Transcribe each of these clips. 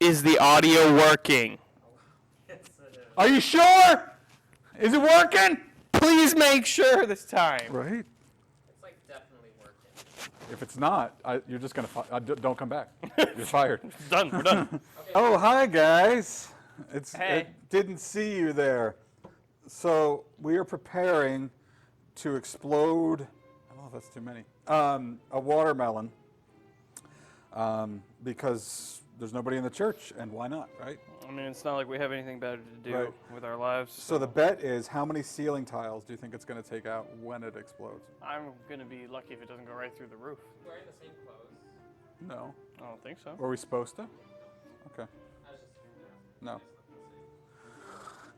Is the audio working? Are you sure? Is it working? Please make sure this time. Right. It's like definitely working. If it's not, you're just gonna don't come back. You're fired. Done. We're done. Oh, hi guys. Hey. I didn't see you there. So we are preparing to explode. Oh, that's too many. A watermelon. Because there's nobody in the church, and why not, right? I mean, it's not like we have anything better to do Right. with our lives. So the bet is, how many ceiling tiles do you think it's going to take out when it explodes? I'm gonna be lucky if it doesn't go right through the roof. Wearing the same clothes. No. I don't think so. Were we supposed to? Okay. I was just, No.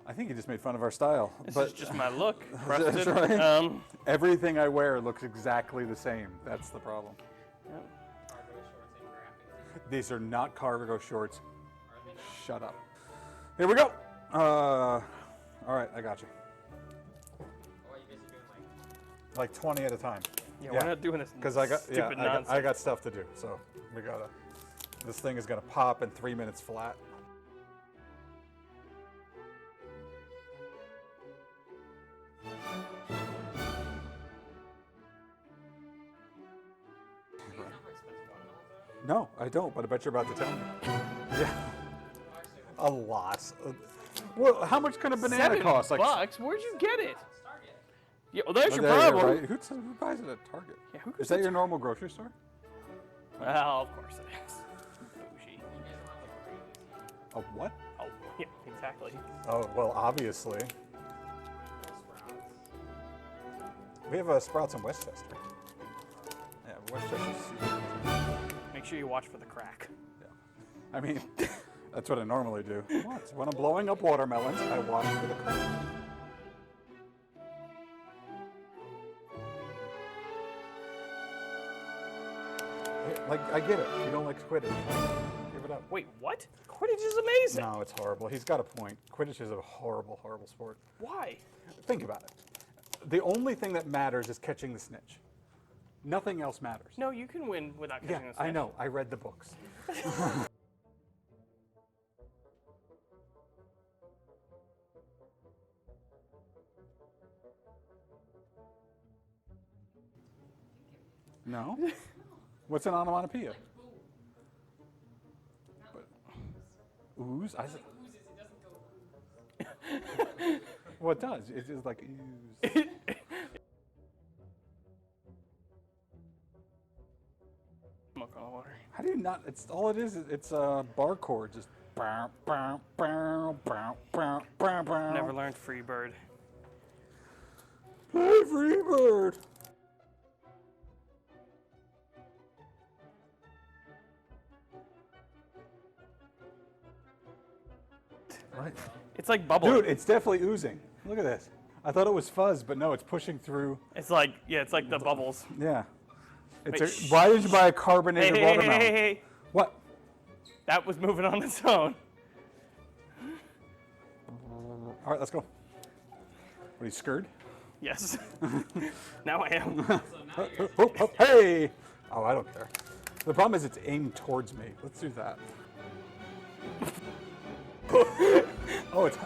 I think you just made fun of our style. This but is just my look. That's Preston. right. Everything I wear looks exactly the same. That's the problem. Yeah. cargo shorts and graphic tee. These are not cargo shorts. Are they not? Shut up. Here we go. All right, I got you. Or are you busy doing Like 20 at a time. Yeah, we're not doing this Because I stupid nonsense. I got stuff to do. So we gotta. This thing is gonna pop in 3 minutes flat. these not for expensive watermelons No, I don't, but I bet you're about to tell me. Yeah, though? Actually, a lot. Well, how much can a banana $7 cost? Like bucks? Where'd you get it? Target. Yeah, well, there's Oh, your there you go, problem. right? Who buys it at Target? Yeah, who Is goes that to your normal grocery store? Well, of course it is. Bougie. You guys don't have like crazy A what? Oh, yeah, exactly. Oh, well, obviously. Sprouts. We have Sprouts in Westchester. Yeah, Westchester's. Make sure you watch for the crack. I mean, that's what I normally do. What? When I'm blowing up watermelons, I watch for the crack. Like, I get it. You don't like Quidditch. Give it up. Wait, what? Quidditch is amazing. No, it's horrible. He's got a point. Quidditch is a horrible, horrible sport. Why? Think about it. The only thing that matters is catching the snitch. Nothing else matters. No, you can win without Yeah, catching the I snitch. know. I read the books. No? What's an onomatopoeia? Ooze? I said, Oozes, it doesn't go. well, it does. It's just like ooze. Smoke on the water. How do you not? It's all it is. It's a bar chord. Just. Bow, bow, bow, bow, bow, bow, bow. Never learned Freebird. Hey, Freebird. Right. It's like bubbling. Dude, it's definitely oozing. Look at this. I thought it was fuzz, but no, it's pushing through. It's like, yeah, it's like the bubbles. Yeah. Wait, Why did you buy a Hey, carbonated hey, hey, watermelon? hey, hey, hey. What? That was moving on its own. All right, let's go. What, are you scared? Yes. Now I am. So now you're Oh, hey! Oh, I don't care. The problem is it's aimed towards me. Let's do that. Oh, it's.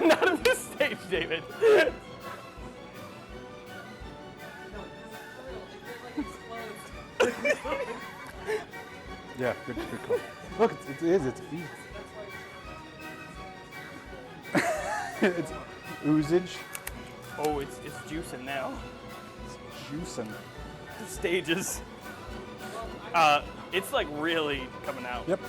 Not at this stage, David. no, this is for real. It like explodes. Yeah, good call. Look, it is. It's easy. It's oozage. Oh, it's juicing now. Juicing. The stages. It's like really coming out. Yep.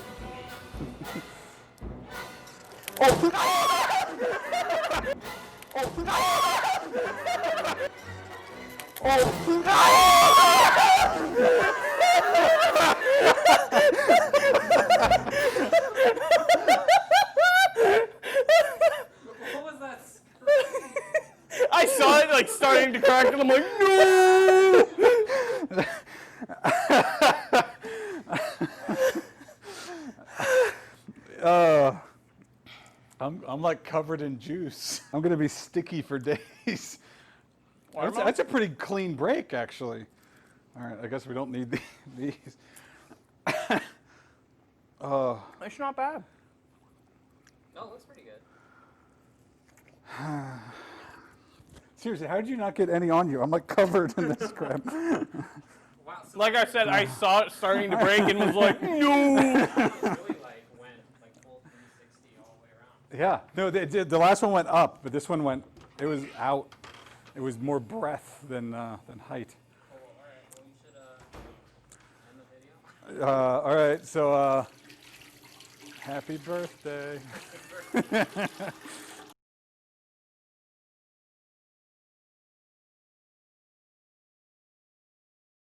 What was that? I saw it like starting to crack, and I'm like, no! I'm like covered in juice. I'm gonna be sticky for days. That's a pretty clean break, actually. All right, I guess we don't need these. It's not bad. No, it looks pretty good. Seriously, how did you not get any on you? I'm like covered in this crap. Wow. So Like I said, I saw it starting to break and was like, no. it really like went like full 360 all the way around. Yeah, no, the last one went up, but this one went. It was out. It was more breadth than height. Oh, all right. Well, you should end the video. All right, so happy birthday. Happy birthday.